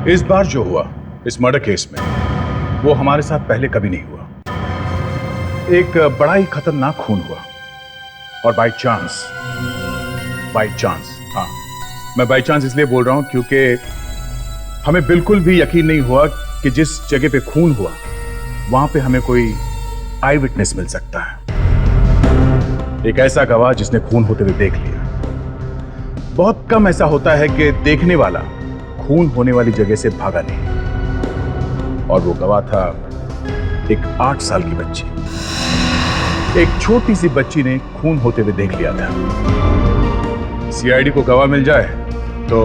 इस बार जो हुआ इस मर्डर केस में वो हमारे साथ पहले कभी नहीं हुआ। एक बड़ा ही खतरनाक खून हुआ और बाय चांस, हाँ मैं बाय चांस इसलिए बोल रहा हूं क्योंकि हमें बिल्कुल भी यकीन नहीं हुआ कि जिस जगह पे खून हुआ वहां पे हमें कोई आई विटनेस मिल सकता है, एक ऐसा गवाह जिसने खून होते हुए देख लिया। बहुत कम ऐसा होता है कि देखने वाला खून होने वाली जगह से भागा नहीं, और वो गवाह था एक 8 साल की बच्ची। एक छोटी सी बच्ची ने खून होते हुए देख लिया था। सीआईडी को गवाह मिल जाए तो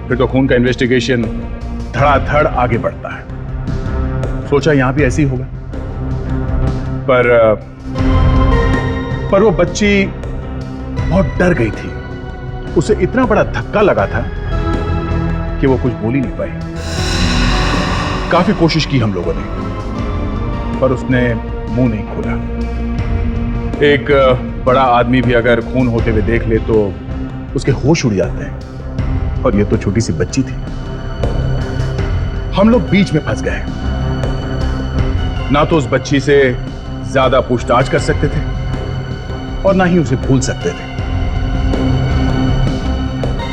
फिर तो खून का इन्वेस्टिगेशन धड़ाधड़ आगे बढ़ता है। सोचा यहां भी ऐसे ही होगा, पर वो बच्ची बहुत डर गई थी। उसे इतना बड़ा धक्का लगा था कि वो कुछ बोल ही नहीं पाई। काफी कोशिश की हम लोगों ने, पर उसने मुंह नहीं खोला। एक बड़ा आदमी भी अगर खून होते हुए देख ले तो उसके होश उड़ जाते हैं, और ये तो छोटी सी बच्ची थी। हम लोग बीच में फंस गए। ना तो उस बच्ची से ज्यादा पूछताछ कर सकते थे और ना ही उसे भूल सकते थे,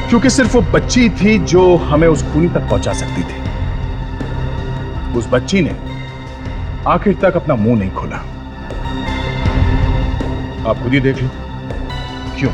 क्योंकि सिर्फ वो बच्ची थी जो हमें उस खूनी तक पहुंचा सकती थी। उस बच्ची ने आखिर तक अपना मुंह नहीं खोला। आप खुद ही देख लो क्यों।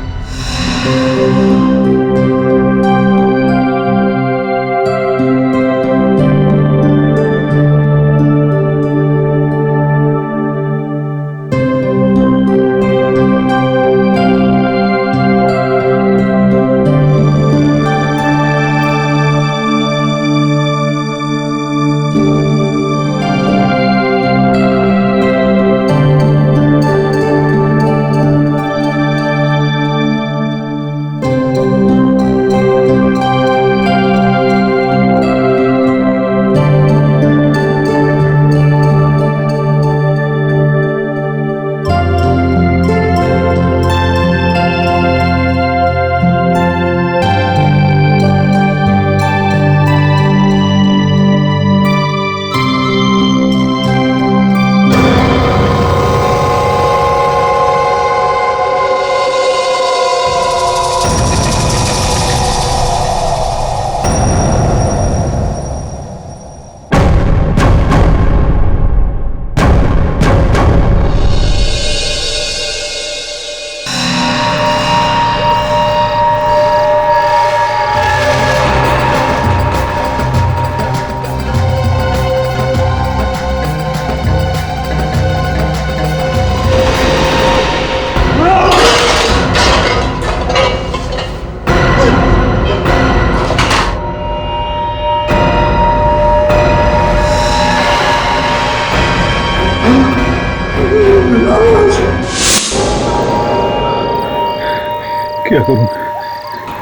क्या करूं?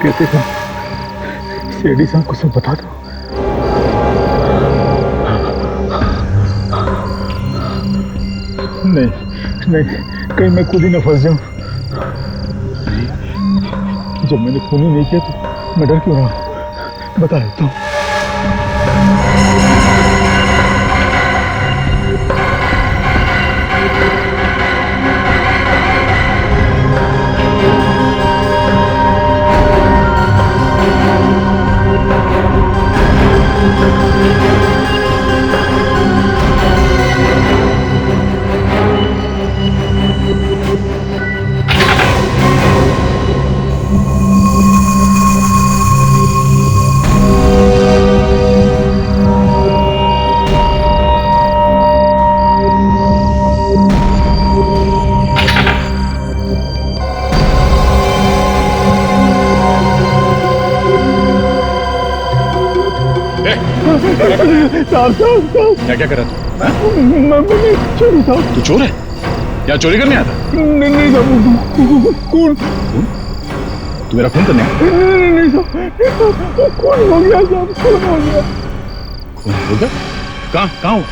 कहते थे सीआईडी साहब को सब बता दो। नहीं नहीं, कहीं मैं खुद ही ना फंस जाऊं। जब मैंने खून ही नहीं किया तो मैं डर क्यों रहा? बता देता हूं। क्या क्या कर रहा तू? मैं चोरी साहब। तू चोर है? यहाँ चोरी करने आता? नहीं साहब, खून। तू मेरा खून करने आया? नहीं साहब, खून हो गया साहब, खून हो गया। खून हो गया? कहाँ हो?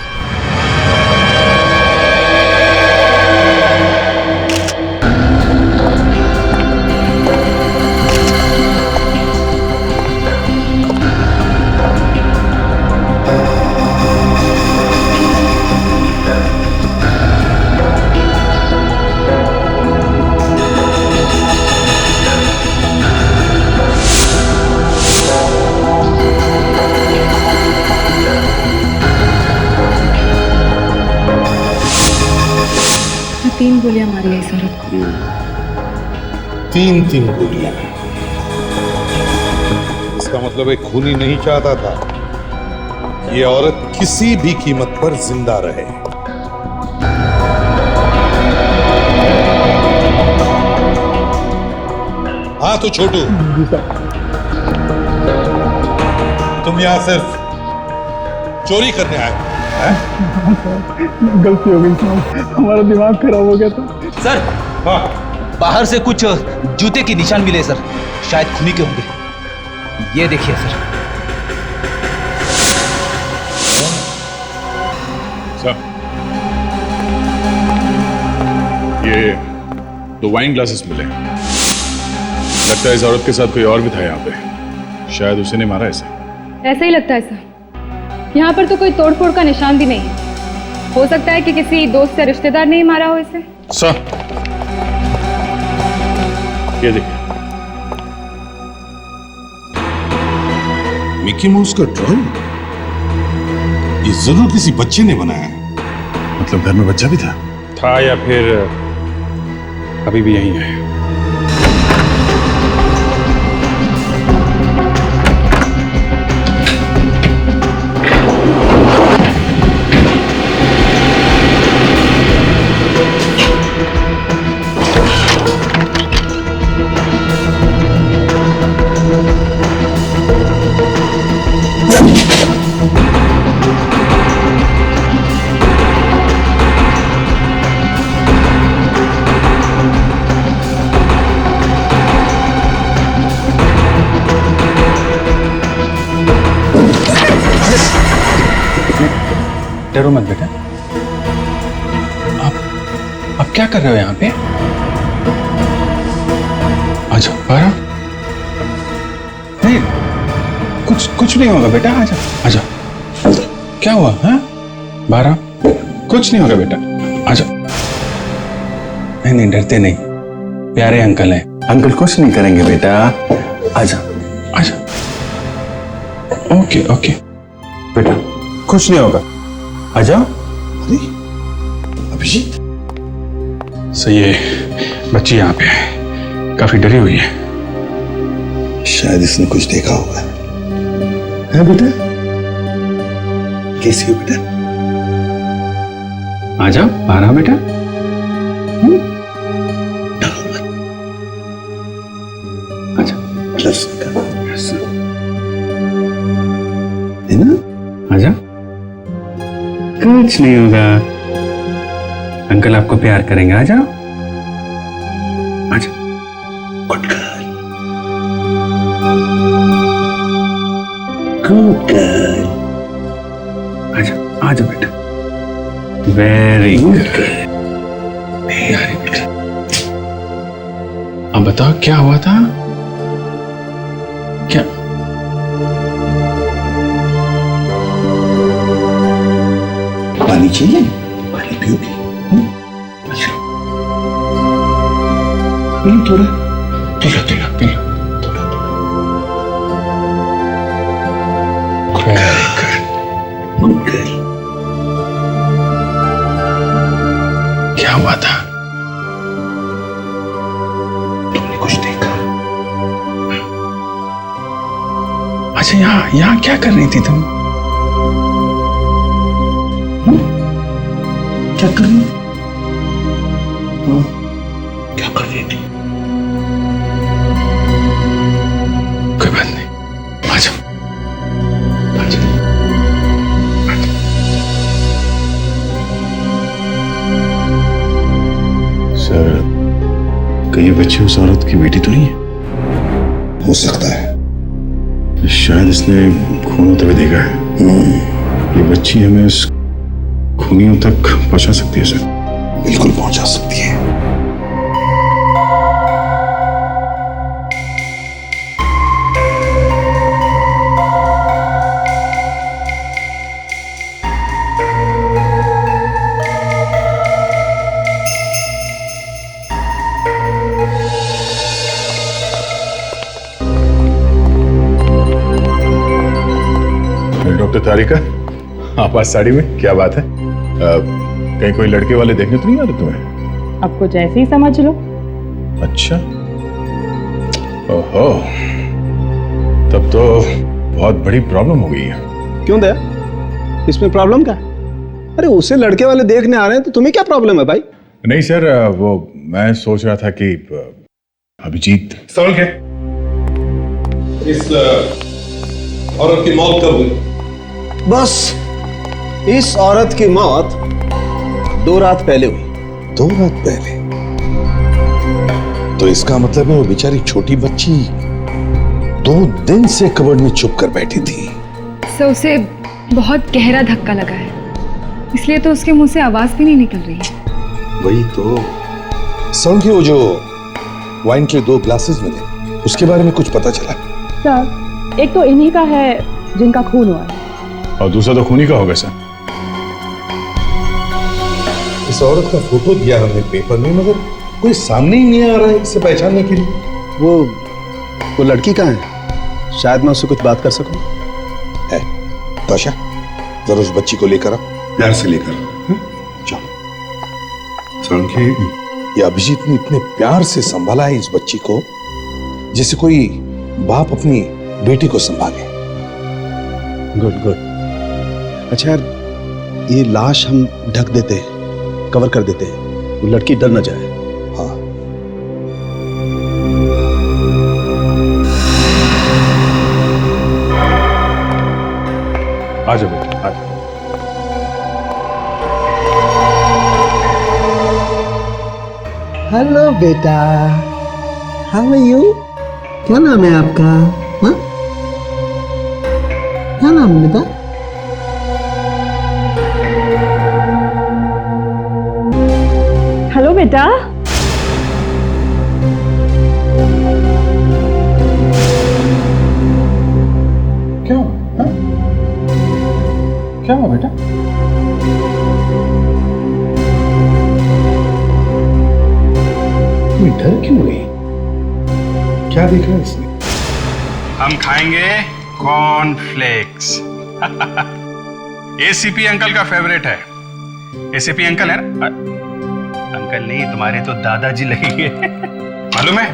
3 गोलियां मारी है इस औरत को। 3 गोलियां। इसका मतलब एक खूनी नहीं चाहता था ये औरत किसी भी कीमत पर जिंदा रहे। हाँ तो छोटू, तुम यहां सिर्फ चोरी करने आए हो? गलती हो गई साहब, हमारा दिमाग खराब हो गया था। सर, हाँ, बाहर से कुछ जूते के निशान मिले सर, शायद खूनी के होंगे। ये देखिए सर। सर, ये 2 वाइन ग्लासेस मिले। लगता है इस औरत के साथ कोई और भी था यहाँ पे। शायद उसी ने मारा इसे। ऐसा ही लगता है सर। यहाँ पर तो कोई तोड़फोड़ का निशान भी नहीं है। हो सकता है कि किसी दोस्त या रिश्तेदार ने ही मारा हो इसे। सर, ये देखिए। मिकी माउस का ड्राइंग? ये जरूर किसी बच्चे ने बनाया है। मतलब घर में बच्चा भी था या फिर अभी भी यहीं है? डरो मत बेटा। आप क्या कर रहे हो यहाँ पे? आजा बारा। नहीं, कुछ नहीं होगा बेटा, आजा आजा। क्या हुआ? हाँ बारा, कुछ नहीं होगा बेटा, आजा। नहीं डरते नहीं, प्यारे अंकल हैं। अंकल कुछ नहीं करेंगे बेटा, आजा आजा। ओके बेटा, कुछ नहीं होगा, आजा। अरे अभिजीत, सही है, बच्ची यहाँ पे है, काफी डरी हुई है। शायद इसने कुछ देखा होगा। है बेटा? कैसी हो बेटा? आजा बारा बेटा। आजा है ना? आजा, कुछ नहीं होगा, अंकल आपको प्यार करेंगे। आ जाओ, आजा। Good girl, good girl. आजा आजा बेटा, वेरी गुड। बेटा, अब बताओ क्या हुआ था? क्या पानी चाहिए? पानी पियोगी? अच्छा, थोड़ा पी लो। Very good, good girl. क्या हुआ था? तुमने कुछ देखा? अच्छा, यहाँ क्या कर रही थी तुम? क्या कर रही? क्या कर रही थी? कोई बात नहीं, आ जाओ। सर, कहीं बच्ची उस औरत की बेटी तो नहीं है? हो सकता है। शायद इसने खून होते हुए देखा है। ये बच्ची हमें उस खूनियों तक पहुंचा सकती है सर। बिल्कुल पहुंचा सकती है। डॉक्टर तारिका, आप आज साड़ी में, क्या बात है? कहीं कोई लड़के वाले देखने तो नहीं आ रहे तुम्हें? अब कुछ ऐसे ही समझ लो। अच्छा, ओहो, तब तो बहुत बड़ी प्रॉब्लम हो गई है। क्यों दया, इसमें प्रॉब्लम क्या? अरे उसे लड़के वाले देखने आ रहे हैं तो तुम्हें क्या प्रॉब्लम है भाई? नहीं सर, वो मैं सोच रहा था कि अभिजीत। समझ गए? इस औरत की मौत कब हुई? बस इस औरत की मौत 2 रात पहले हुई। 2 रात पहले? तो इसका मतलब है वो बेचारी छोटी बच्ची 2 दिन से कबर्ड में छुप कर बैठी थी। सर उसे बहुत गहरा धक्का लगा है, इसलिए तो उसके मुंह से आवाज भी नहीं निकल रही है। वही तो। समझे, वो जो वाइन के 2 ग्लासेस मिले, उसके बारे में कुछ पता चला? सर, एक तो इन्हीं का है जिनका खून हुआ है, और दूसरा तो खूनी का होगा सर। इस औरत का फोटो दिया हमने पेपर में, मगर कोई सामने ही नहीं आ रहा है इसे पहचानने के लिए। वो लड़की कहाँ है? शायद मैं उससे कुछ बात कर सकूं। है तोशा, जरा उस बच्ची को लेकर आओ, प्यार से लेकर आओ। चलो। समझे, ये अभिजीत ने इतने प्यार से संभाला है इस बच्ची को जैसे कोई बाप अपनी बेटी को संभाले। Good good. अच्छा यार, ये लाश हम ढक देते हैं, कवर कर देते हैं, वो लड़की डर न जाए। हाँ। आ जाओ बेटा, आ जाओ। हेलो बेटा, हाउ आर यू? क्या नाम है आपका? हाँ, क्या नाम है बेटा? हेलो बेटा। क्या हुआ? हाँ? क्या हुआ बेटा? तुम डर क्यों गई? क्या देख रहा है इसने? हम खाएंगे कॉर्नफ्लेक्स। एसीपी अंकल का फेवरेट है। एसीपी अंकल है ना? अंकल नहीं, तुम्हारे तो दादाजी लगेंगे। मालूम है,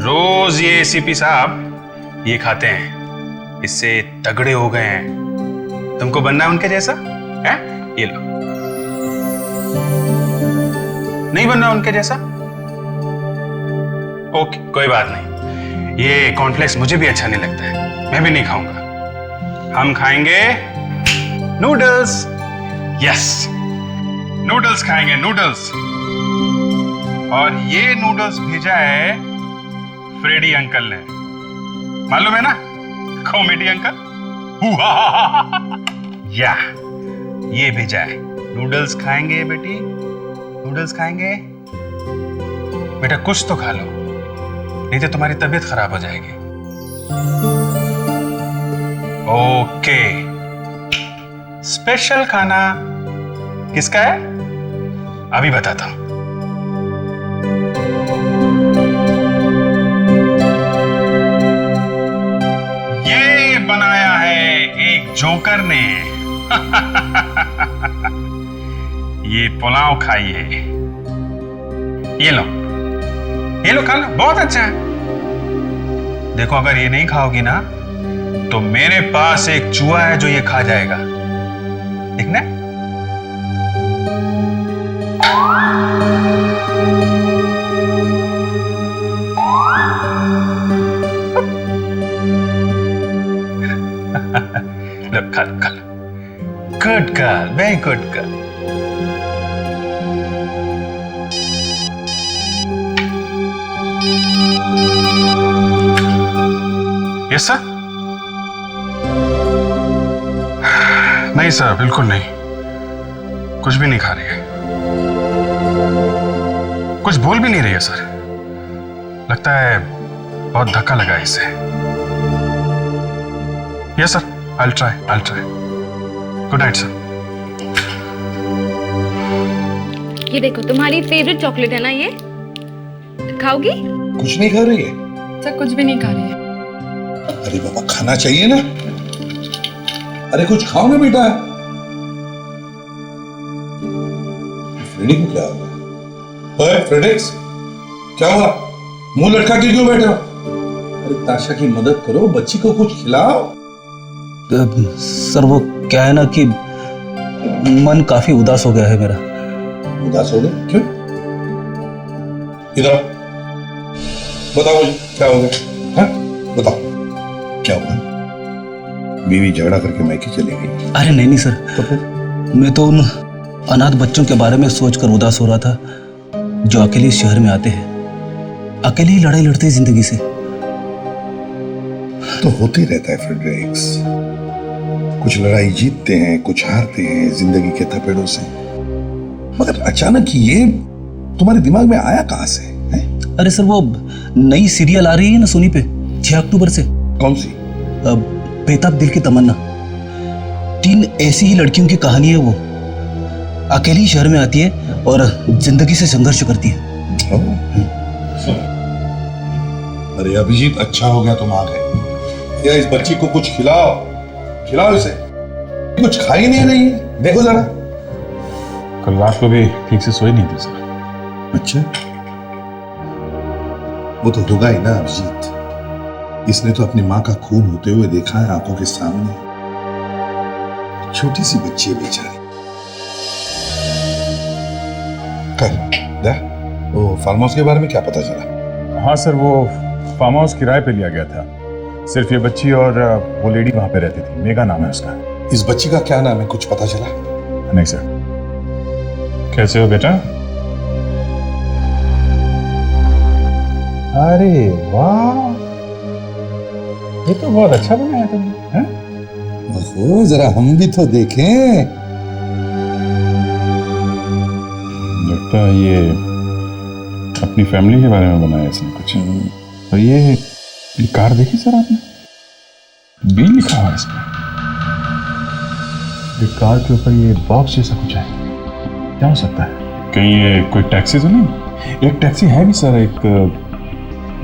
रोज ये एसीपी साहब ये खाते हैं, इससे तगड़े हो गए हैं। तुमको बनना है उनके जैसा है? ये लो। नहीं बनना उनके जैसा? ओके, कोई बात नहीं। ये कॉर्नफ्लेक्स मुझे भी अच्छा नहीं लगता है, मैं भी नहीं खाऊंगा। हम खाएंगे नूडल्स। यस, नूडल्स खाएंगे, नूडल्स। और ये नूडल्स भेजा है फ्रेडी अंकल ने, मालूम है ना, कॉमेडी अंकल। या ये भेजा है। नूडल्स खाएंगे बेटी, नूडल्स खाएंगे बेटा। कुछ तो खा लो, नहीं तो तुम्हारी तबीयत खराब हो जाएगी। ओके, स्पेशल खाना किसका है अभी बताता हूं। ये बनाया है एक जोकर ने। ये पुलाव खाइए। ये लो, ये लो, खा लो, बहुत अच्छा है। देखो, अगर ये नहीं खाओगी ना तो मेरे पास एक चूहा है जो ये खा जाएगा, देखना। लो, खा लो, खा लो। Good girl, very good girl. Yes sir? नहीं सर, बिल्कुल नहीं, कुछ भी नहीं खा रही है, कुछ बोल भी नहीं रही है सर। लगता है बहुत धक्का लगा है इसे। Yes sir, I'll try. Good night sir. ये देखो, तुम्हारी फेवरेट चॉकलेट है ना ये, खाओगी? कुछ नहीं खा रही है? सर कुछ भी नहीं खा रही है। अरे बाबा, खाना चाहिए ना। अरे कुछ खाओ ना बेटा। फ्रेडी को क्या हो गया? ओए फ्रेडेक्स, क्या हुआ? मुंह लटका के क्यों बैठे हो? अरे ताशा की मदद करो, बच्ची को कुछ खिलाओ। सर वो क्या है ना कि मन काफी उदास हो गया है मेरा। उदास हो गए? क्यों? इधर आओ, बताओ मुझे क्या हो गया? हाँ? बताओ क्या हुआ? बीवी झगड़ा करके मैके चली गई? अरे नहीं सर, तो फिर? मैं तो उन अनाथ बच्चों के बारे में सोचकर उदास हो रहा था जो अकेले इस शहर में आते हैं, अकेले ही लड़ाई लड़ते हैं जिंदगी से। तो होते रहता है फ्रेडरिक्स, कुछ लड़ाई जीतते हैं, कुछ हारते हैं जिंदगी के थपेड़ों से। मगर अचानक ये तुम्हारे दिमाग में आया कहां से है? अरे सर वो नई सीरियल आ रही है ना सोनी पे 6 अक्टूबर से। कौन सी? बेताब दिल की तमन्ना। 3 ऐसी ही लड़कियों की कहानी है। वो अकेली ही शहर में आती है और जिंदगी से संघर्ष करती है। अरे अभिजीत, अच्छा हो गया तुम आ गए। या इस बच्ची को कुछ खिलाओ, खिलाओ इसे। कुछ खा ही नहीं रही है, देखो जरा। कल रात को भी ठीक से सोई नहीं थी सर। अच्छा, वो तो होगा ही ना अभिजीत। इसने तो अपनी माँ का खून होते हुए देखा है आंखों के सामने। छोटी सी बच्ची है बेचारी। वो फार्म हाउस के बारे में क्या पता चला? हाँ सर, वो फार्म हाउस किराए पे लिया गया था। सिर्फ ये बच्ची और वो लेडी वहां पे रहती थी। मेघा नाम है उसका। इस बच्ची का क्या नाम है, कुछ पता चला? नहीं सर। कैसे हो बेटा? अरे वाह, ये तो बहुत अच्छा बनाया तुमने। ओहो, जरा हम भी तो देखें। लगता है ये अपनी फैमिली के बारे में बनाया इसने कुछ। और ये कार देखी सर आपने? बी लिखा है इस पर। ये कार के ऊपर ये बॉक्स जैसा कुछ है, क्या हो सकता है? कहीं ये कोई टैक्सी तो नहीं? एक टैक्सी है भी सर, एक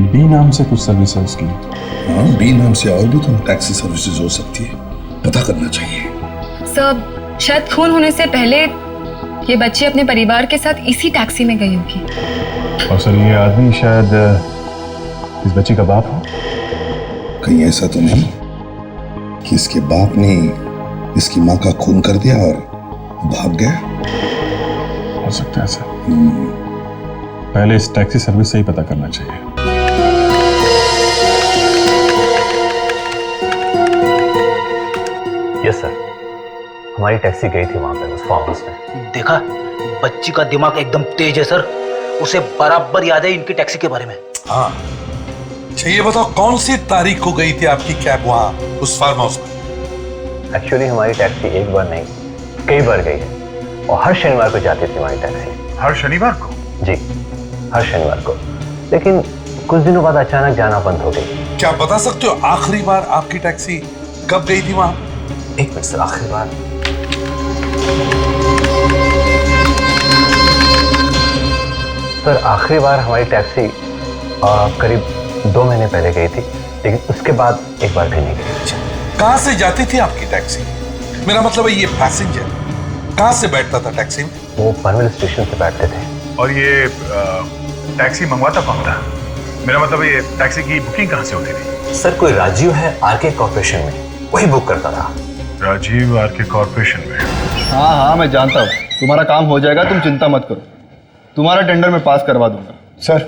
बी नाम से कुछ सर्विस है उसकी। हाँ, बी नाम से और भी तो टैक्सी सर्विसेज हो सकती है, पता करना चाहिए। सब शायद खून होने से पहले ये बच्ची अपने परिवार के साथ इसी टैक्सी में गई होगी। और सर ये आदमी शायद इस बच्ची का बाप हो। कहीं ऐसा तो नहीं कि इसके बाप ने इसकी माँ का खून कर दिया और भाग गया? हो सकता है सर। पहले इस टैक्सी सर्विस से ही पता करना चाहिए। यस सर, हमारी टैक्सी गई थी वहां पे उस फार्म हाउस में। देखा, बच्ची का दिमाग एकदम तेज है सर। उसे बराबर याद है इनकी टैक्सी के बारे में। हाँ, अच्छा ये बताओ कौन सी तारीख को गई थी आपकी कैब वहां उस फार्म हाउस में? एक्चुअली हमारी टैक्सी एक बार नहीं कई बार गई है और हर शनिवार को जाती थी हमारी टैक्सी। हर शनिवार को? जी, हर शनिवार को। लेकिन कुछ दिनों बाद अचानक जाना बंद हो गई। क्या बता सकते हो आखिरी बार आपकी टैक्सी कब गई थी वहां? एक मिनट सर, आखिरी बार सर, आखिरी बार हमारी टैक्सी करीब 2 महीने पहले गई थी, लेकिन उसके बाद एक बार भी नहीं गई। कहां से जाती थी आपकी टैक्सी? मेरा मतलब है ये पैसेंजर कहां से बैठता था टैक्सी में? वो पनवेल स्टेशन से बैठते थे। और ये टैक्सी मंगवाता कौन था? मेरा मतलब ये टैक्सी की बुकिंग कहां से होती थी? सर, कोई राजीव है आरके कॉर्पोरेशन में, वही बुक करता था। राजीव आरके कॉर्पोरेशन में? हाँ हाँ, मैं जानता हूँ। तुम्हारा काम हो जाएगा, तुम चिंता मत करो। तुम्हारा टेंडर मैं पास करवा दूंगा। सर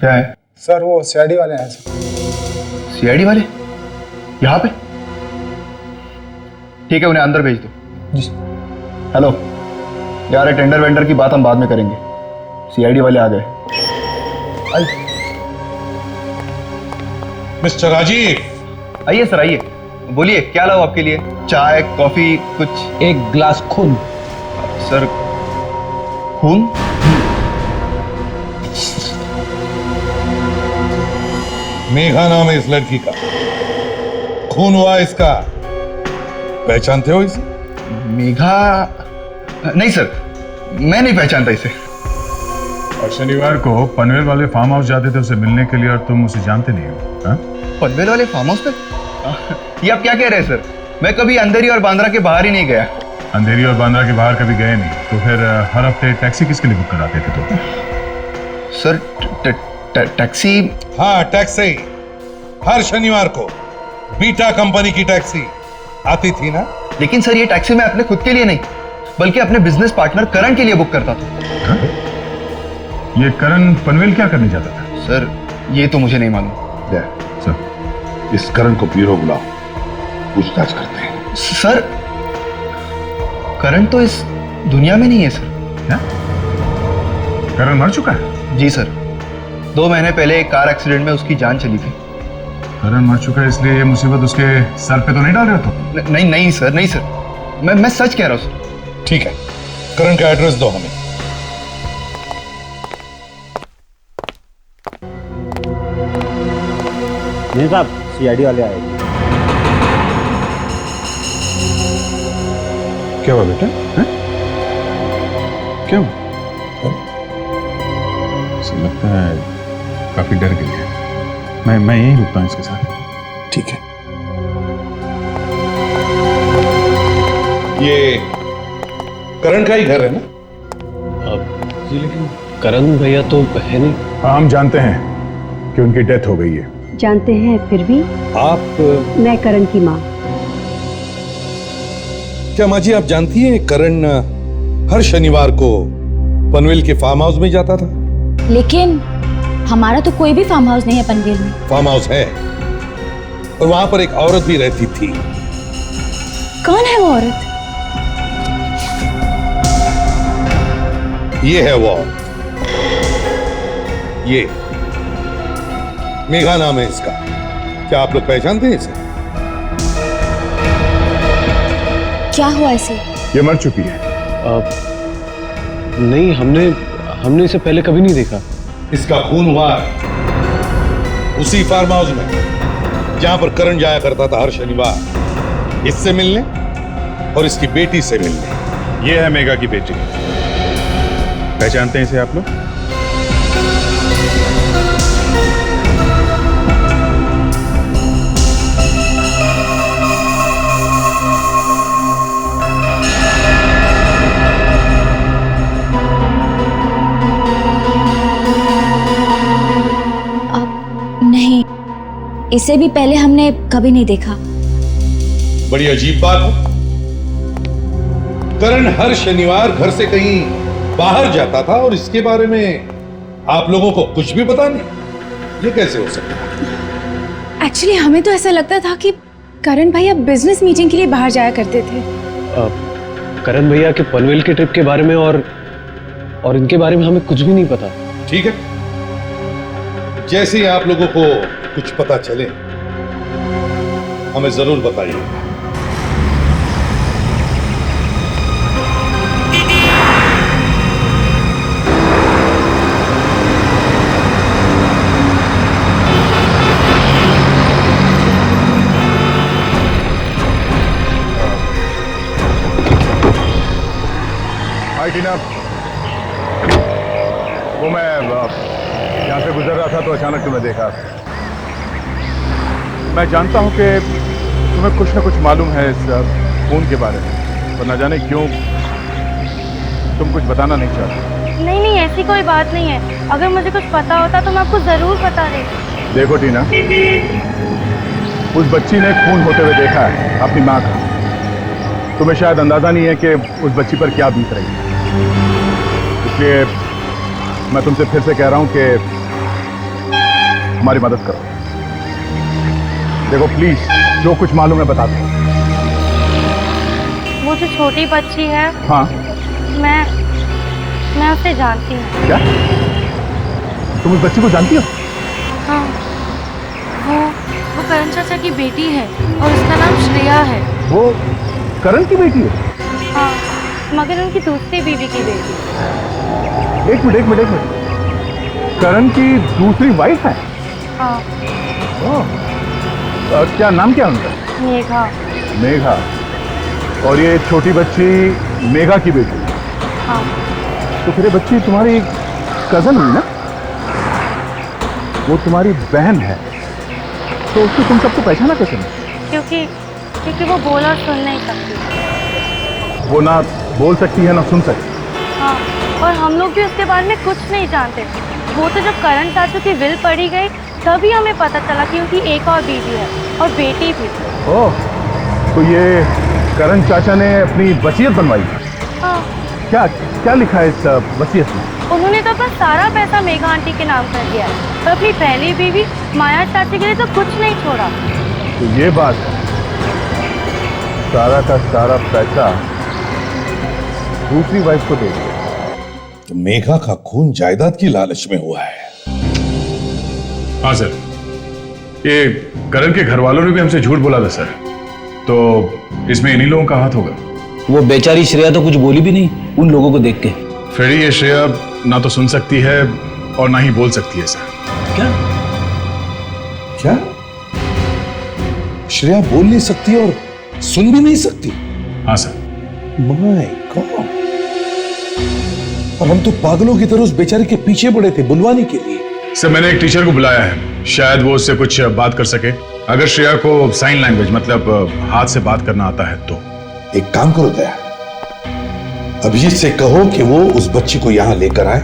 क्या है? सर वो सीआईडी वाले हैं सर। सीआईडी वाले यहाँ पे? ठीक है, उन्हें अंदर भेज दो। जी। हेलो यार, टेंडर वेंडर की बात हम बाद में करेंगे। सीआईडी वाले आ गए। मिस्टर राजीव। आइए सर, आइए। बोलिए, क्या लाऊं आपके लिए? चाय, कॉफी, कुछ? एक ग्लास खून। सर, खून? मेघा नाम है इस लड़की का, खून हुआ इसका। पहचानते हो इसे? मेघा? नहीं सर, मैं नहीं पहचानता इसे। और शनिवार को पनवेल वाले फार्म हाउस जाते थे उसे मिलने के लिए, और तुम उसे जानते नहीं हो? हाँ? पनवेल वाले फार्म हाउस पे? ये आप क्या कह रहे हैं सर? मैं कभी अंधेरी और बांद्रा के बाहर ही नहीं गया। अंधेरी और बांद्रा के बाहर कभी गए नहीं, तो फिर हर हफ्ते टैक्सी किसके लिए बुक कराते थे तुम? Sir taxi. हाँ, टैक्सी। हर शनिवार को बीटा कंपनी की टैक्सी आती थी ना। लेकिन सर ये टैक्सी मैं अपने खुद के लिए नहीं बल्कि अपने बिजनेस पार्टनर करण के लिए बुक करता था। ये करण पनवेल क्या करने जाता था? सर ये तो मुझे नहीं मालूम। सर, इस करण को ब्यूरो बुलाओ, पूछताछ करते हैं। सर करण तो इस दुनिया में नहीं है सर। क्या? करण मर चुका है? जी सर, 2 महीने पहले एक कार एक्सीडेंट में उसकी जान चली थी। करण मर चुका है इसलिए ये मुसीबत उसके सर पे तो नहीं डाल रहे हो? नहीं सर, नहीं सर, मैं सच कह रहा हूँ सर। ठीक है, करण का एड्रेस दो हमें। नहीं साहब, सीआईडी वाले आए। क्या हुआ बेटा? हैं? क्या हुआ? ऐसा लगता है काफी डर गई है। मैं यहीं रुकता हूँ इसके साथ। ठीक है। ये करण का ही घर है ना? जी लेकिन करण भैया तो है नहीं। हाँ, हम जानते हैं कि उनकी डेथ हो गई है। जानते हैं फिर भी आप? मैं करण की माँ। क्या माँ जी आप जानती हैं करण हर शनिवार को पनवेल के फार्म हाउस में जाता था? लेकिन हमारा तो कोई भी फार्म हाउस नहीं है पनवेल में। फार्म हाउस है और वहां पर एक औरत भी रहती थी। कौन है वो औरत? ये है वो औरत। ये मेघा नाम है इसका। क्या आप लोग पहचानते हैं इसे? क्या हुआ इसे? ये मर चुकी है। नहीं, हमने इसे पहले कभी नहीं देखा। इसका खून हुआ है उसी फार्म हाउस में जहां पर करण जाया करता था हर शनिवार, इससे मिलने और इसकी बेटी से मिलने। ये है मेघा की बेटी। पहचानते हैं इसे आप लोग? नहीं, इसे भी पहले हमने कभी नहीं देखा। बड़ी अजीब बात है, करण हर शनिवार घर से कहीं बाहर जाता था और इसके बारे में आप लोगों को कुछ भी पता नहीं। ये कैसे हो सकता है? एक्चुअली हमें तो ऐसा लगता था कि करण भैया बिजनेस मीटिंग के लिए बाहर जाया करते थे। करण भैया के पनवेल के ट्रिप के बारे में और इनके बारे में हमें कुछ भी नहीं पता। ठीक है, जैसे ही आप लोगों को कुछ पता चले हमें जरूर बताइए। हाय टीना, वो मैं यहाँ से गुजर रहा था तो अचानक तुम्हें देखा। मैं जानता हूँ कि तुम्हें कुछ ना कुछ मालूम है इस खून के बारे में, पर न जाने क्यों तुम कुछ बताना नहीं चाहते। नहीं, ऐसी कोई बात नहीं है। अगर मुझे कुछ पता होता तो मैं आपको जरूर बता देती। देखो टीना, उस बच्ची ने खून होते हुए देखा है अपनी माँ का। तुम्हें शायद अंदाजा नहीं है कि उस बच्ची पर क्या बीत रही है, इसलिए मैं तुमसे फिर से कह रहा हूं कि हमारी मदद करो। देखो प्लीज, जो कुछ मालूम है बता दो। वो जो छोटी बच्ची है, हाँ, मैं उसे जानती हूँ। क्या तुम उस बच्ची को जानती हो? हाँ, वो करण चाचा की बेटी है और उसका नाम श्रेया है। वो करण की बेटी है? हाँ, मगर उनकी दूसरी बीवी की बेटी। एक मिनट, करण की दूसरी वाइफ है? हाँ। क्या नाम क्या उनका? मेघा। मेघा। और ये छोटी बच्ची मेघा की बेटी? हाँ। तो फिर ये बच्ची तुम्हारी कजन हुई ना? वो तुम्हारी बहन है, तो उसको तुम सबको पहचाना कैसे नहीं? क्योंकि वो बोल और सुन नहीं सकती। वो ना बोल सकती है ना सुन सकती। हाँ, और हम लोग भी उसके बारे में कुछ नहीं जानते। वो तो जब करण चाचू की विल पड़ी गई तभी हमें पता चला कि उनकी एक और बीवी है और बेटी भी। ओह, तो ये करण चाचा ने अपनी वसीयत बनवाई? हाँ। क्या क्या लिखा है इस वसीयत में? उन्होंने तो अपना सारा पैसा मेघा आंटी के नाम कर दिया है, पर अपनी पहली बीवी माया चाची के लिए तो कुछ नहीं छोड़ा। तो ये बात है, सारा का सारा पैसा दूसरी वाइफ को दे दिया। तो मेघा का खून जायदाद की लालच में हुआ है। हाँ सर, ये करण के घर वालों ने भी हमसे झूठ बोला था सर, तो इसमें इन्हीं लोगों का हाथ होगा। वो बेचारी श्रेया तो कुछ बोली भी नहीं उन लोगों को देख के। फिर ये श्रेया ना तो सुन सकती है और ना ही बोल सकती है सर। क्या क्या श्रेया बोल नहीं सकती और सुन भी नहीं सकती? हाँ सर। माय गॉड, और हम तो पागलों की तरह उस बेचारे के पीछे पड़े थे बुलवाने के लिए। सर मैंने एक टीचर को बुलाया है, शायद वो उससे कुछ बात कर सके। अगर श्रेया को साइन लैंग्वेज मतलब हाथ से बात करना आता है तो। एक काम करो दया, अभिजीत से कहो कि वो उस बच्ची को यहां लेकर आए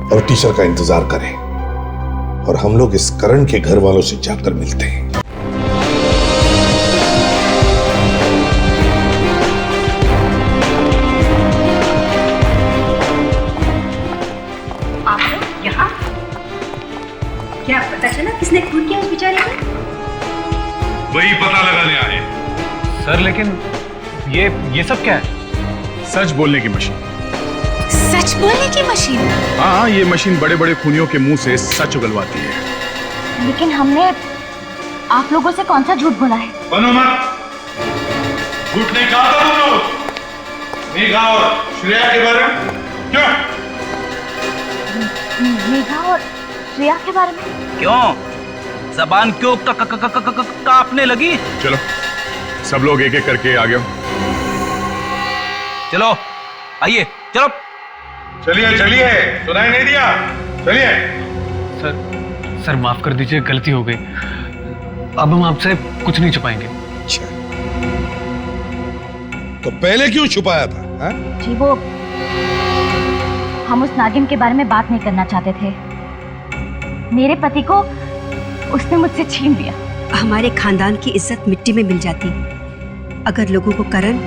और टीचर का इंतजार करे, और हम लोग इस करण के घर वालों से जाकर मिलते हैं। आप लोग यहाँ? क्या पता चला किसने खून किया उस बेचारे को? वही पता लगाने आए। सर लेकिन ये सब क्या है? सच बोलने की मशीन। सच बोलने की मशीन? हाँ, ये मशीन बड़े बड़े खूनियों के मुंह से सच उगलवाती है। लेकिन हमने आप लोगों से कौन सा झूठ बोला है? बनो मत, झूठ नहीं कहा था तुम लोग मेघा और श्रेया के बारे में। क्यों? मेघा और श्रेया के बारे में? क्यों? जबान क्यों कांपने लगी? चलो सब लोग एक एक करके आ गए। चलो आइए, चलो चलिए चलिए, सुनाई नहीं दिया, चलिए। सर माफ कर दीजिए, गलती हो गई। अब हम आपसे कुछ नहीं छुपाएंगे। अच्छा, तो पहले क्यों छुपाया था? हा? जी वो हम उस नागिन के बारे में बात नहीं करना चाहते थे। मेरे पति को उसने मुझसे छीन लिया। हमारे खानदान की इज्जत मिट्टी में मिल जाती अगर लोगों को करण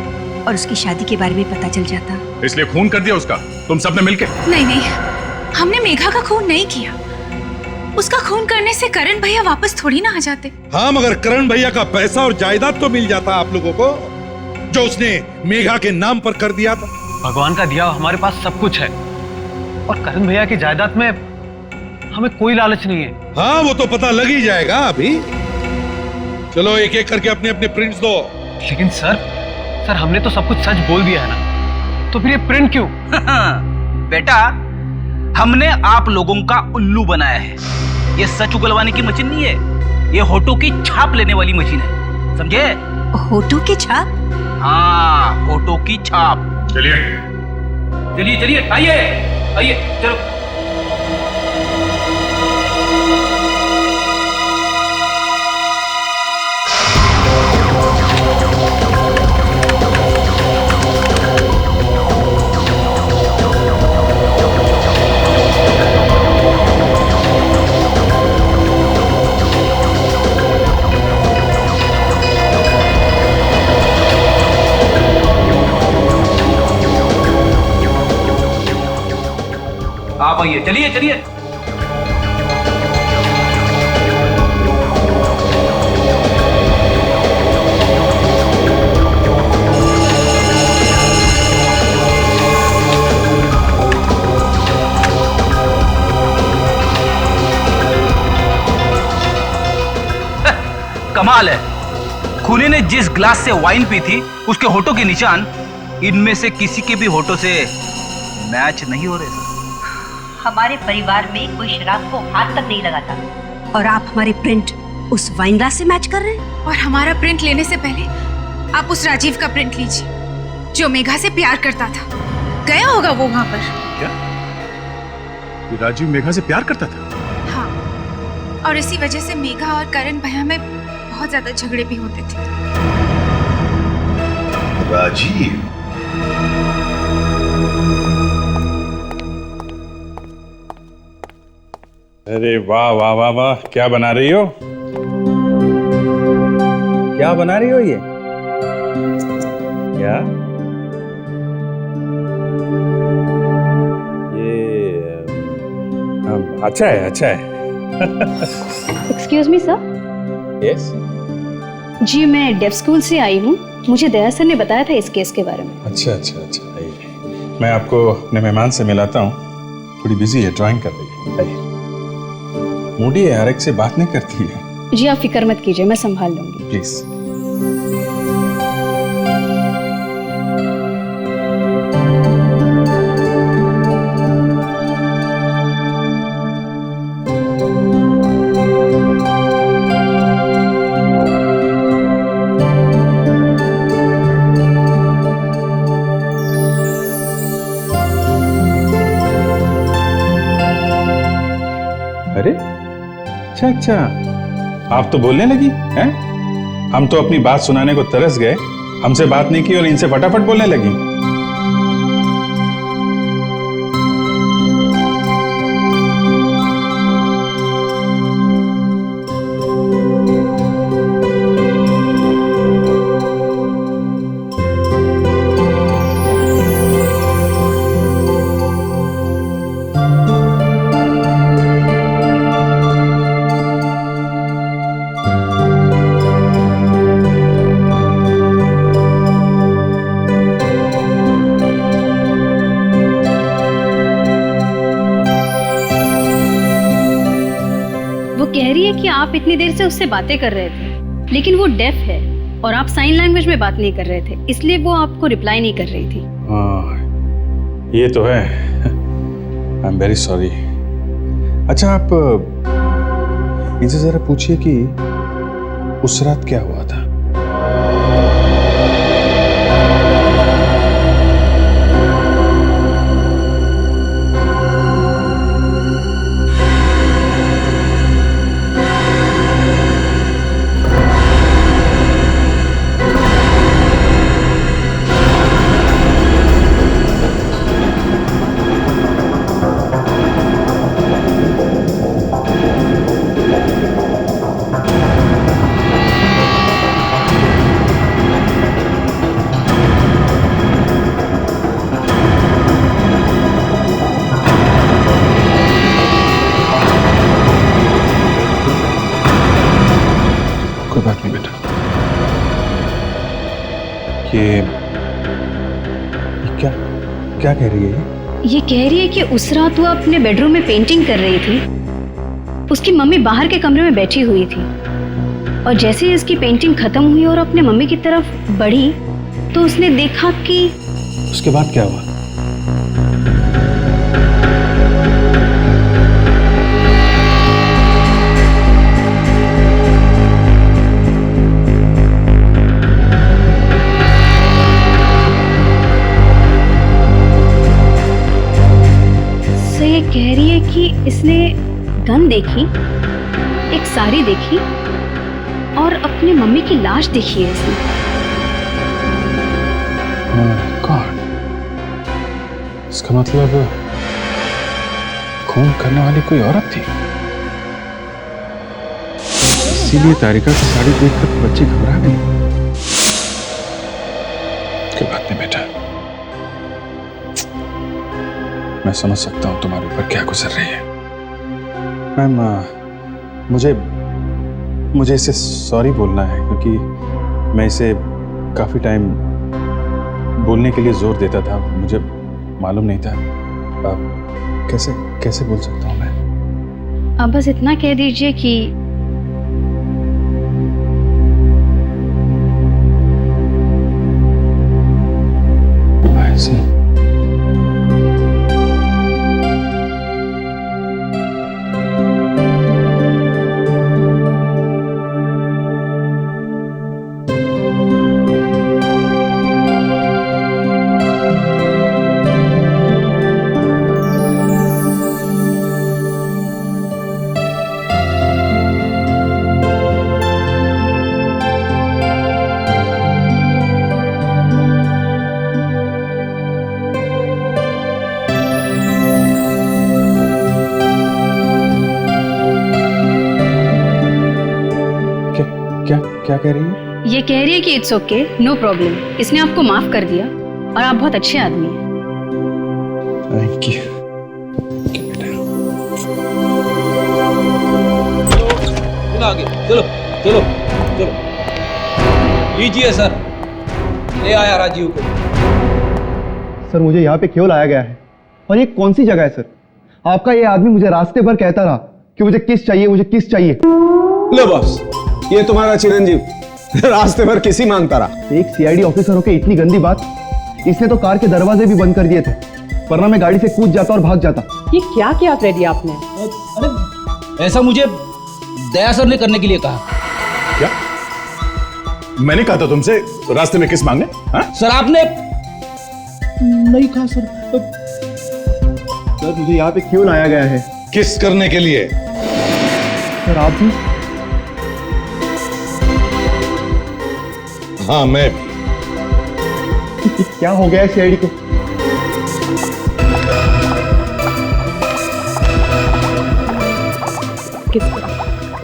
और उसकी शादी के बारे में पता चल जाता। इसलिए खून कर दिया उसका तुम सबने मिलके? नहीं नहीं, हमने मेघा का खून नहीं किया। उसका खून करने से करण भैया वापस थोड़ी ना आ जाते। हाँ, मगर करण भैया का पैसा और जायदाद तो मिल जाता आप लोगों को, जो उसने मेघा के नाम पर कर दिया था। भगवान का दिया हमारे पास सब कुछ है, और करण भैया की जायदाद में हमें कोई लालच नहीं है। हाँ, वो तो पता लग ही जाएगा अभी। चलो एक एक करके अपने अपने प्रिंट्स दो। लेकिन सर हमने तो सब कुछ सच बोल दिया है ना, तो फिर ये प्रिंट क्यों? बेटा, हमने आप लोगों का उल्लू बनाया है। ये सच उगलवाने की मशीन नहीं है, ये होठों की छाप लेने वाली मशीन है, समझे? होठों की छाप? हाँ, होठों की छाप। चलिए चलिए चलिए, आइए आइए, चलो। आप आइए, चलिए चलिए। कमाल है, खूनी ने जिस ग्लास से वाइन पी थी उसके होठों के निशान इनमें से किसी के भी होठों से मैच नहीं हो रहे। हमारे परिवार में कोई शराब को हाथ तक नहीं लगाता, और आप हमारे प्रिंट उस वाइन ग्लास से मैच कर रहे हैं। और हमारा प्रिंट लेने से पहले आप उस राजीव का प्रिंट लीजिए, जो मेघा से प्यार करता था। गया होगा वो वहां पर। क्या? ये राजीव मेघा से प्यार करता था? हाँ, और इसी वजह से मेघा और करण भैया में बहुत ज्यादा झगड़े भी होते थे। राजीव? अरे वाह वाह वाह वाह, क्या बना रही हो? क्या बना रही हो ये? क्या ये? अच्छा है, अच्छा है। Excuse me sir. यस। जी मैं डेफ स्कूल से आई हूँ, मुझे दया सर ने बताया था इस केस के बारे में। अच्छा अच्छा अच्छा, आइए। मैं आपको अपने मेहमान से मिलाता हूँ। थोड़ी बिजी है, ड्राइंग कर रही है। आइए। मूडी है, हर एक से बात नहीं करती है। जी आप फिक्र मत कीजिए, मैं संभाल लूंगी। प्लीज। अरे अच्छा अच्छा, आप तो बोलने लगी हैं? हम तो अपनी बात सुनाने को तरस गए, हमसे बात नहीं की और इनसे फटाफट बोलने लगी। कह रही है कि आप इतनी देर से उससे बातें कर रहे थे, लेकिन वो डेफ है और आप साइन लैंग्वेज में बात नहीं कर रहे थे, इसलिए वो आपको रिप्लाई नहीं कर रही थी। हाँ ये तो है। I am very sorry. अच्छा आप इनसे जरा पूछिए कि उस रात क्या हुआ था। कोई बात नहीं बेटा। ये क्या क्या कह रही है ये कह रही है कि उस रात वो अपने बेडरूम में पेंटिंग कर रही थी, उसकी मम्मी बाहर के कमरे में बैठी हुई थी और जैसे ही उसकी पेंटिंग खत्म हुई और अपने मम्मी की तरफ बढ़ी तो उसने देखा कि उसके बाद क्या हुआ? ये कह रही है कि इसने गन देखी, एक साड़ी देखी और अपनी मम्मी की लाश देखी है इसने। गॉड, इसका मतलब खून करने वाली कोई औरत थी। इसीलिए तारिका की साड़ी देखकर बच्ची घबरा गई। कोई बात नहीं बेटा, मैं समझ सकता हूं तुम्हारे ऊपर क्या गुजर रही है। मैम मुझे इसे सॉरी बोलना है क्योंकि मैं इसे काफ़ी टाइम बोलने के लिए जोर देता था, मुझे मालूम नहीं था। कैसे कैसे बोल सकता हूँ मैं? अब बस इतना कह दीजिए कि क्या कह रही है? ये कह रही है कि इट्स ओके, नो प्रॉब्लम, इसने आपको माफ कर दिया और आप बहुत अच्छे आदमी हैं। Thank you. आगे चलो चलो चलो। लीजिए सर, ले आया राजीव को। सर मुझे यहाँ पे क्यों लाया गया है और ये कौन सी जगह है सर? आपका ये आदमी मुझे रास्ते भर कहता रहा कि मुझे किस चाहिए, मुझे किस चाहिए। लो बॉस, ये तुम्हारा चिरंजीव रास्ते भर किसी मांगता रहा। एक सीआईडी ऑफिसर होके इतनी गंदी बात। इसने तो कार के दरवाजे भी बंद कर दिए थे, वरना मैं गाड़ी से कूद जाता और भाग जाता। ये क्या किया फ्रेडी आपने? अरे ऐसा मुझे दया सर ने करने के लिए कहा। क्या? मैंने कहा था तुमसे रास्ते में किस मांगने? हाँ? सर आपने नहीं कहा सर। सर मुझे यहाँ पे क्यों लाया गया है? किस करने के लिए? सर आप भी? हाँ मैं भी। क्या हो गया है सीआईडी को?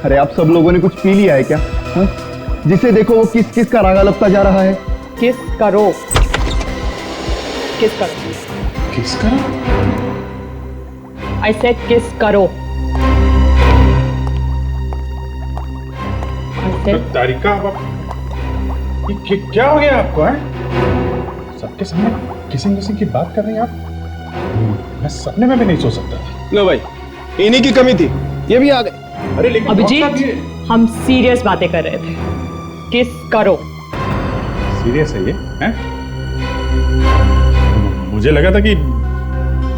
अरे आप सब लोगों ने कुछ पी लिया है क्या? हा? जिसे देखो वो किस किस का रागा लगता जा रहा है। किस करो, किस करो, किस करो? आई सेड किस करो। तारिका, ये क्या हो गया आपको? है सबके सामने किसिंग किसिंग की बात कर रही हैं आप? मैं सपने में भी नहीं सोच सकता था। लो भाई, इन्हीं की कमी थी, ये भी आ गए। अरे लेकिन अभिजीत, हम सीरियस बातें कर रहे थे। किस करो। सीरियस है ये? हैं? मुझे लगा था कि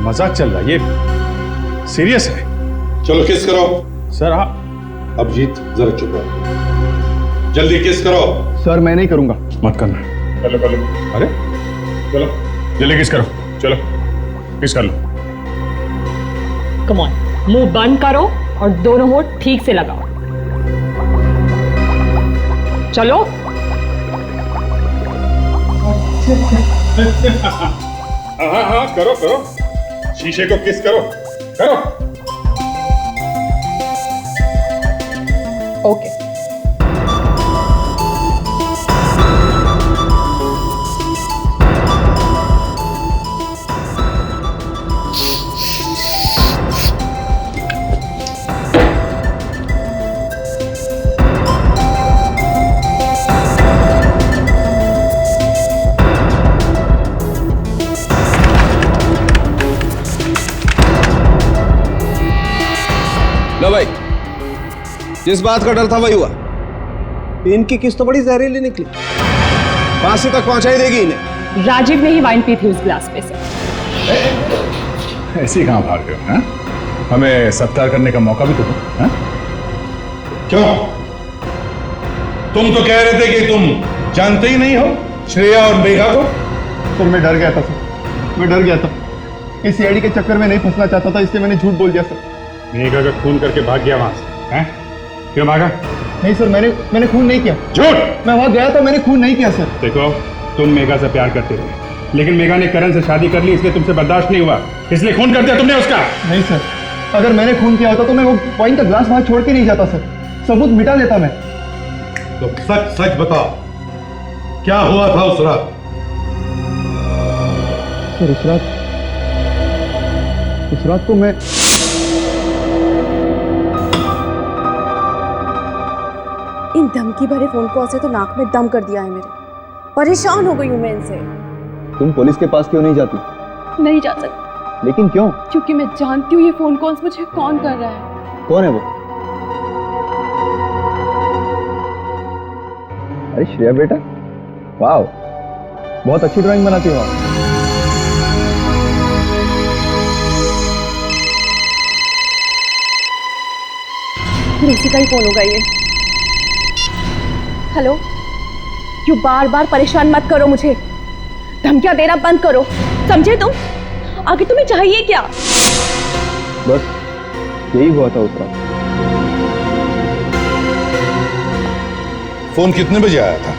मजाक चल रहा है, ये सीरियस है। चलो किस करो। सर आप अभिजीत जरा चुप रहो, जल्दी किस करो। सर मैं नहीं करूंगा। मत करना। चलो कर लो। अरे चलो जल्दी किस करो, चलो किस कर लो। कम ऑन, मुंह बंद करो और दोनों होठ ठीक से लगाओ। चलो। हाँ हाँ करो करो, शीशे को किस करो, करो। ओके। लो भाई, जिस बात का डर था वही हुआ। इनकी किस्त तो बड़ी जहरीली निकली, फांसी तक पहुंचा ही देगी इन्हें। राजीव ने ही वाइन पी थी उस ग्लास में से। ऐसे ही कहाँ भाग रहे हो? हाँ? हमें सत्कार करने का मौका भी तो दो। हाँ? क्यों? तुम तो कह रहे थे कि तुम जानते ही नहीं हो श्रेया और मेघा को। सर मैं डर गया था सर, मैं डर गया था। इस सीआईडी के चक्कर में नहीं फंसना चाहता था, इसलिए मैंने झूठ बोल दिया सर। मेघा का खून करके भाग गया वहां से? हैं? क्यों भागा? नहीं सर, मैंने खून नहीं किया। झूठ! मैं वहां गया था, मैंने खून नहीं किया सर। देखो, तुम मेघा से प्यार करते थे, लेकिन मेघा ने करण से शादी कर ली, इसलिए तुमसे बर्दाश्त नहीं हुआ, इसलिए खून कर दिया तुमने उसका। नहीं सर, अगर मैंने खून किया होता तो मैं वो वाइन का ग्लास वहां छोड़ के नहीं जाता सर, सबूत मिटा देता मैं। तो सच सच बताओ, क्या हुआ था उस रात? सर उस रात को मैं इन धमकी भरे फोन कॉल से तो नाक में दम कर दिया है मेरे। परेशान हो गई हूं मैं इनसे। तुम पुलिस के पास क्यों नहीं जाती? नहीं जा सकती। लेकिन क्यों? क्योंकि मैं जानती हूँ ये फोन कॉल्स मुझे कौन कर रहा है। कौन है वो? अरे श्रेया बेटा, वाह, बहुत अच्छी ड्राइंग बनाती हो आप। उसी का ही फोन होगा ये। हेलो, यू बार बार परेशान मत करो मुझे, धमकियां देना बंद करो, समझे तुम? आगे तुम्हें चाहिए क्या? बस यही हुआ था उस रात। फोन कितने बजे आया था?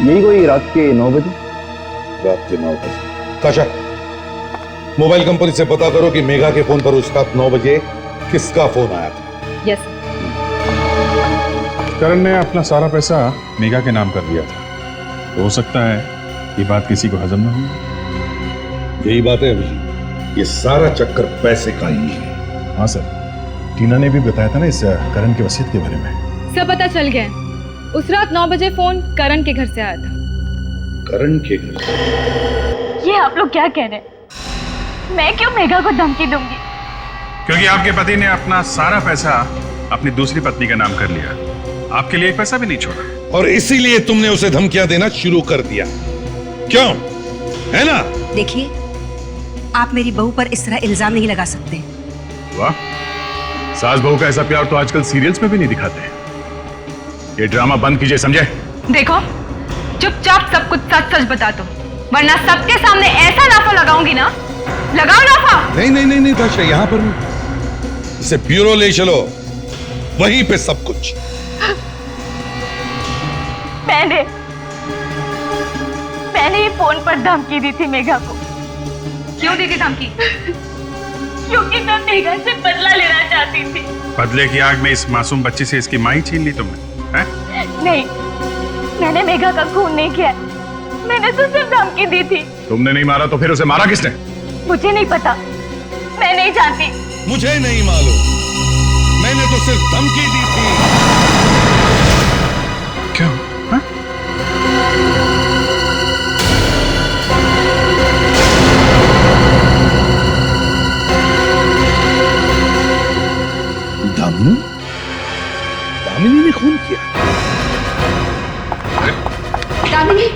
यही कोई रात के 9 बजे। रात के 9 बजे। काशा, मोबाइल कंपनी से पता करो कि मेघा के फोन पर उस रात 9 बजे किसका फोन आया था। यस। करण ने अपना सारा पैसा मेघा के नाम कर दिया था, तो हो सकता है ये बात किसी को हजम ना हो। यही बात है अभी, ये सारा चक्कर पैसे का ही है। हाँ सर, टीना ने भी बताया था ना इस करण की वसीयत के बारे में। सब पता चल गया। उस रात 9 बजे फोन करण के घर से आया था। करण के घर से? ये आप लोग क्या कह रहे हैं? मैं क्यों मेघा को धमकी दूंगी? क्योंकि आपके पति ने अपना सारा पैसा अपनी दूसरी पत्नी का नाम कर लिया, आपके लिए एक पैसा भी नहीं छोड़ा। और इसीलिए तुमने उसे धमकियां देना शुरू कर दिया, क्यों? है ना? देखिए, आप मेरी बहू पर इस तरह इल्जाम नहीं लगा सकते। वाह, सास बहू का ऐसा प्यार तो आजकल सीरियल्स में भी नहीं दिखाते। ये ड्रामा बंद कीजिए, समझे? देखो, चुपचाप सब कुछ सच सच बता दो, वरना सबके सामने ऐसा लाफा लगाऊंगी ना। लगाओ लाफा। नहीं नहीं नहीं नहीं ताशा, यहां पर इसे ब्यूरो ले चलो, वहीं पे सब कुछ। मैंने ये फोन पर धमकी दी थी मेघा को। क्यों दी थी धमकी? क्योंकि मैं मेघा से बदला लेना चाहती थी। बदले की आग में इस मासूम बच्ची से इसकी मां ही छीन ली तुमने, हैं? नहीं, मैंने मेघा का खून नहीं किया, मैंने तो सिर्फ धमकी दी थी। तुमने नहीं मारा तो फिर उसे मारा किसने? मुझे नहीं पता, मैं नहीं जानती। मुझे नहीं मालूम, मैंने तो सिर्फ धमकी दी थी। क्यों? हाँ? दामिनी? दामिनी ने खून किया? दामिनी?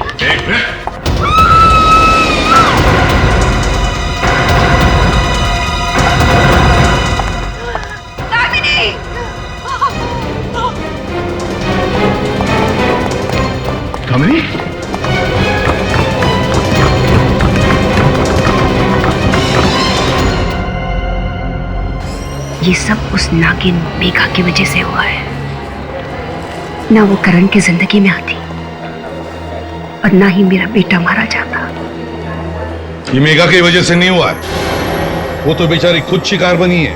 दामिनी? ये सब उस नागिन मेघा की वजह से हुआ है। ना वो करण की जिंदगी में आती और ना ही मेरा बेटा मारा जाता। ये मेघा की वजह से नहीं हुआ है, वो तो बेचारी खुद शिकार बनी है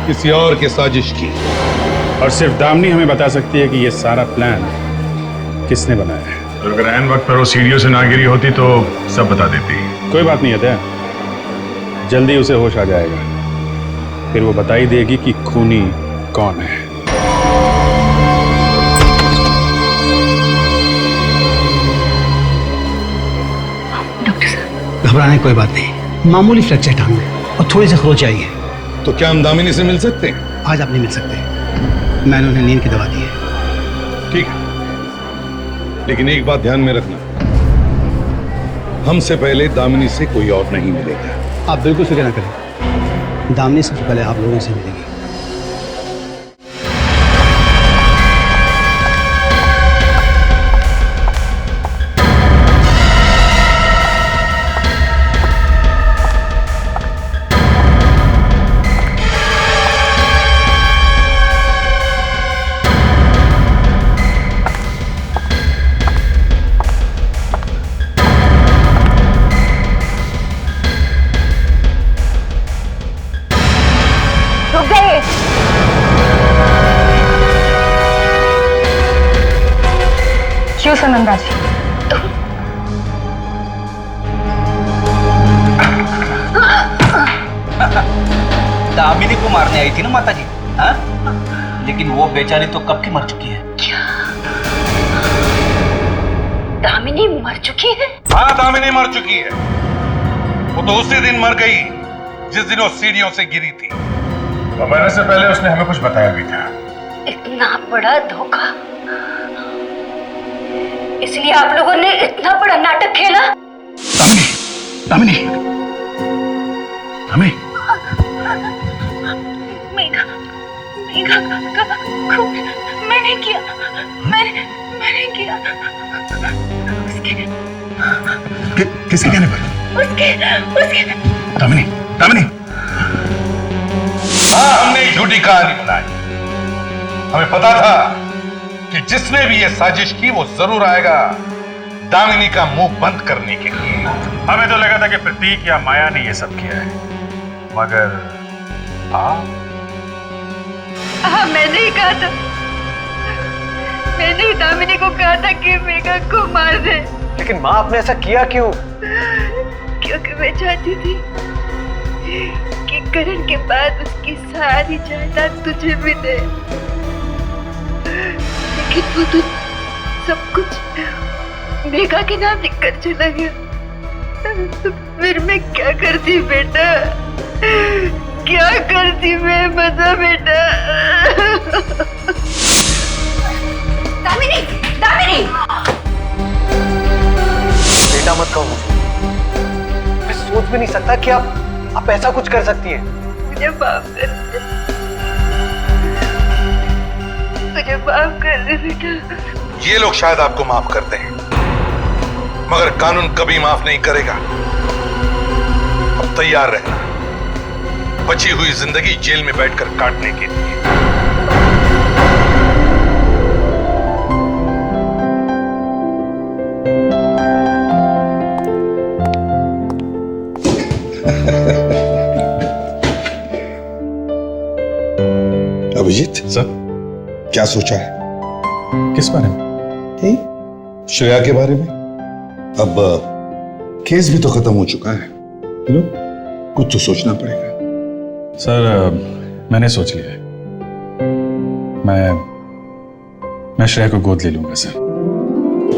किसी और के साजिश की। और सिर्फ दामिनी हमें बता सकती है कि ये सारा प्लान किसने बनाया है। और अगर ऐन वक्त पर वो सीढ़ियों से ना गिरी होती तो सब बता देती। कोई बात नहीं है, जल्दी उसे होश आ जाएगा, फिर वो बता ही देगी कि खूनी कौन है। डॉक्टर साहब, घबराने की कोई बात नहीं, मामूली फ्रैक्चर टांग में और थोड़ी सी खरोच आई है। तो क्या हम दामिनी से मिल सकते हैं? आज आप नहीं मिल सकते, मैंने उन्हें नींद की दवा दी है। ठीक है, लेकिन एक बात ध्यान में रखना, हमसे पहले दामिनी से कोई और नहीं मिलेगा। आप बिल्कुल फिक्र न करें, दामिनी सबसे पहले आप लोगों से मिलेगी। क्यों सुनंदा जी? दामिनी को मारने आई थी ना माता जी, हाँ? लेकिन वो बेचारी तो कब की मर चुकी है। क्या दामिनी मर चुकी है? हाँ, दामिनी मर चुकी है। वो तो उसी दिन मर गई जिस दिन वो सीढ़ियों से गिरी थी। तो मरने से पहले उसने हमें कुछ बताया भी था। इतना बड़ा धोखा, इसलिए आप लोगों ने इतना बड़ा नाटक खेला। दामिनी, दामिनी, दामिनी। मेघा, मेघा का खून मैंने किया, मैंने किया। किसके कहने पर? उसके दामिनी, दामिनी। हाँ, हमने झूठी कहानी बनाई। हमें पता था कि जिसने भी ये साजिश की वो जरूर आएगा दामिनी का मुंह बंद करने के लिए। हमें तो लगा था कि प्रतीक या माया ने ये सब किया है, मगर आप हाँ, मैंने ही कहा था, मैंने ही दामिनी को कहा था कि मेघा को मार दे। लेकिन माँ, आपने ऐसा किया क्यों? क्योंकि मैं चाहती थी कि करण के बाद उसकी सारी जायदाद तुझे मिले, लेकिन वो तो सब कुछ मेघा के नाम लिखकर चला गया। फिर मैं क्या करती बेटा, क्या करती मैं, बता बेटा। दामिनी, दामिनी! बेटा मत कहो मुझे, मैं सोच भी नहीं सकता कि आप ऐसा कुछ कर सकती हैं। मुझे माफ कर दे, मुझे माफ कर दे बेटा। ये लोग शायद आपको माफ कर दें, मगर कानून कभी माफ नहीं करेगा। अब तैयार रहना बची हुई जिंदगी जेल में बैठकर काटने के लिए। अभिजीत सर, क्या सोचा है? किस बारे में? श्रेया के बारे में। अब केस भी तो खत्म हो चुका है, कुछ तो सोचना पड़ेगा। सर, मैंने सोच लिया है। मैं श्रेया को गोद ले लूंगा सर,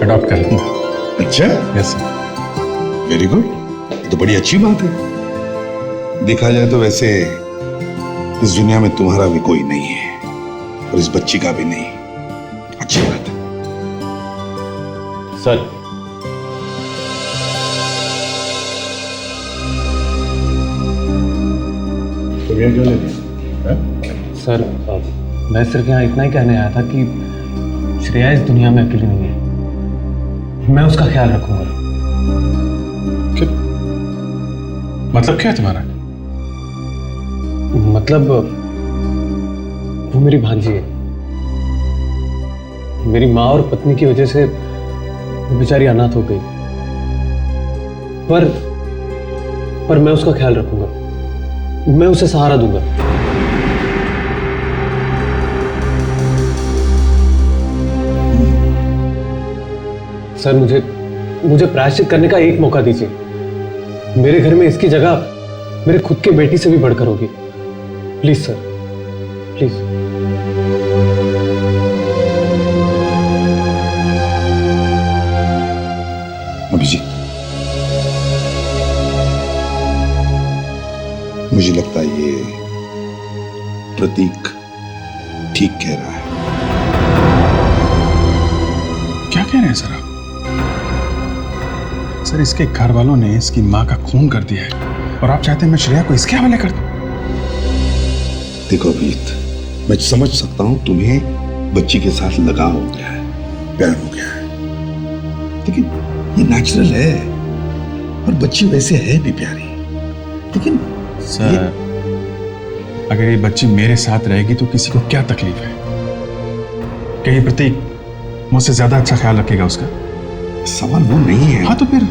अडॉप्ट कर लूंगा। अच्छा? Yes sir. वेरी गुड, ये तो बड़ी अच्छी बात है। देखा जाए तो वैसे इस दुनिया में तुम्हारा भी कोई नहीं है और इस बच्ची का भी नहीं। अच्छी बात है सर। सर, मैं सिर्फ यहाँ इतना ही कहने आया था कि श्रेया इस दुनिया में अकेली नहीं है, मैं उसका ख्याल रखूंगा। मतलब क्या है तुम्हारा? मतलब वो मेरी भांजी है। मेरी माँ और पत्नी की वजह से वो बेचारी अनाथ हो गई, पर मैं उसका ख्याल रखूंगा, मैं उसे सहारा दूंगा। सर, मुझे प्रायश्चित करने का एक मौका दीजिए। मेरे घर में इसकी जगह मेरे खुद के बेटी से भी बढ़कर होगी। Please sir, please. अभिजीत, मुझे लगता है ये प्रतीक ठीक कह रहा है। क्या कह रहे हैं सर आप? सर, इसके घर वालों ने इसकी माँ का खून कर दिया है और आप चाहते हैं मैं श्रेया को इसके हवाले कर दूं? देखो अभिजीत, मैं समझ सकता हूं तुम्हें बच्ची के साथ लगाव हो गया है, प्यार हो गया है, लेकिन ये नेचुरल है और बच्ची वैसे है भी प्यारी। लेकिन सर, अगर ये बच्ची मेरे साथ रहेगी तो किसी को क्या तकलीफ है? क्या ये प्रतीक मुझसे ज्यादा अच्छा ख्याल रखेगा उसका? सवाल वो नहीं है। हाँ तो फिर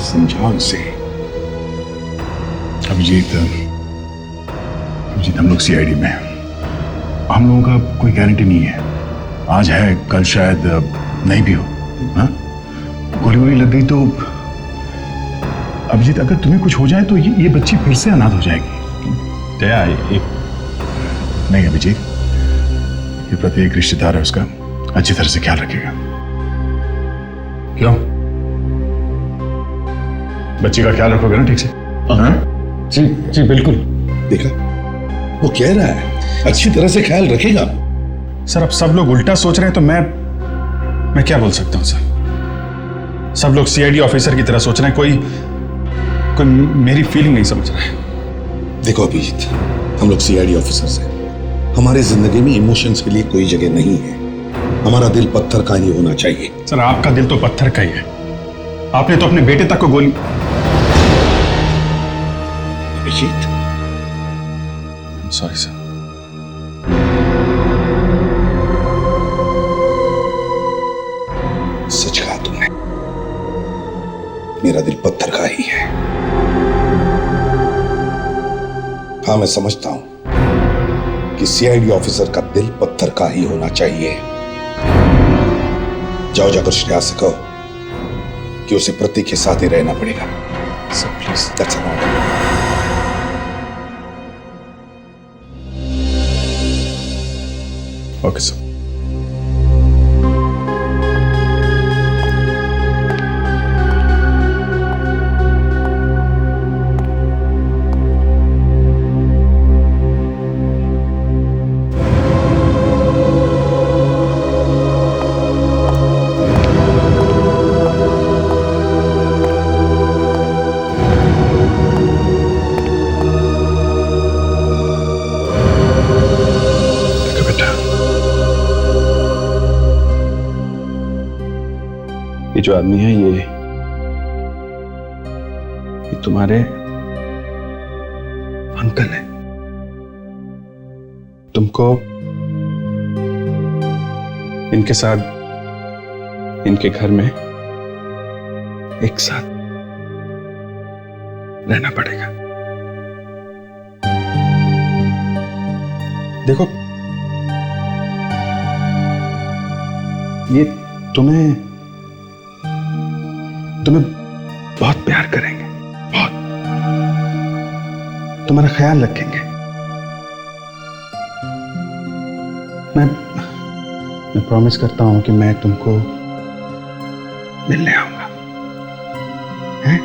समझाओ इसे। अभिजीत, हम लोग सीआईडी में हैं। हम लोगों का कोई गारंटी नहीं है, आज है कल शायद नहीं भी हो। हाँ, गोली वोली लग गई तो अभिजीत, अगर तुम्हें कुछ हो जाए तो ये बच्ची फिर से अनाथ हो जाएगी। दया, नहीं अभिजीत, ये प्रत्येक रिश्तेदार है उसका अच्छी तरह से ख्याल रखेगा। क्यों? बच्ची का ख्याल रखोगे ना ठीक से? हाँ? जी जी बिल्कुल। देखा, वो कह रहा है अच्छी तरह से ख्याल रखेगा। सर, अब सब लोग उल्टा सोच रहे हैं तो मैं क्या बोल सकता हूं सर? सब लोग सीआईडी ऑफिसर की तरह सोच रहे हैं, कोई मेरी फीलिंग नहीं समझ रहा है। देखो अभिजीत, हम लोग सीआईडी ऑफिसर्स हैं, हमारे जिंदगी में इमोशंस के लिए कोई जगह नहीं है। हमारा दिल पत्थर का ही होना चाहिए। सर, आपका दिल तो पत्थर का ही है। आपने तो अपने बेटे तक को गोली। Abhijit, sorry sir. सच कहा तुमने, मेरा दिल पत्थर का ही है। हाँ, मैं समझता हूं कि सीआईडी ऑफिसर का दिल पत्थर का ही होना चाहिए। जाओ जाकर श्रेया से कहो कि उसे प्रतीक के साथ ही रहना पड़ेगा। Sir please. That's an order. Okay sir. ये जो आदमी है ये तुम्हारे अंकल है। तुमको इनके साथ इनके घर में एक साथ रहना पड़ेगा। देखो ये तुम्हें बहुत प्यार करेंगे, बहुत तुम्हारा ख्याल रखेंगे। मैं प्रॉमिस करता हूं कि मैं तुमको मिलने आऊंगा। हैं?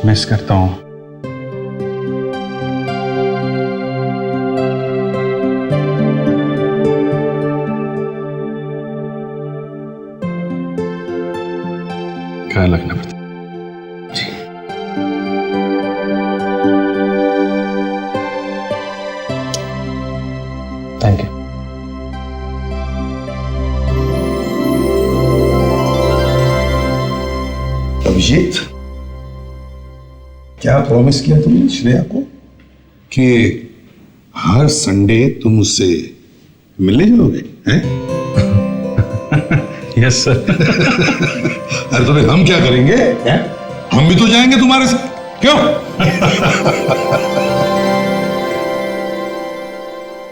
मिस करता हूं। ख्याल रखना पड़ता जी। Thank you. अभिजीत, क्या प्रॉमिस किया तुमने श्रेया को कि हर संडे तुम उससे मिलने जाओगे? हैं? Yes sir. अरे तो फिर हम क्या करेंगे? हैं? हम भी तो जाएंगे तुम्हारे साथ, क्यों?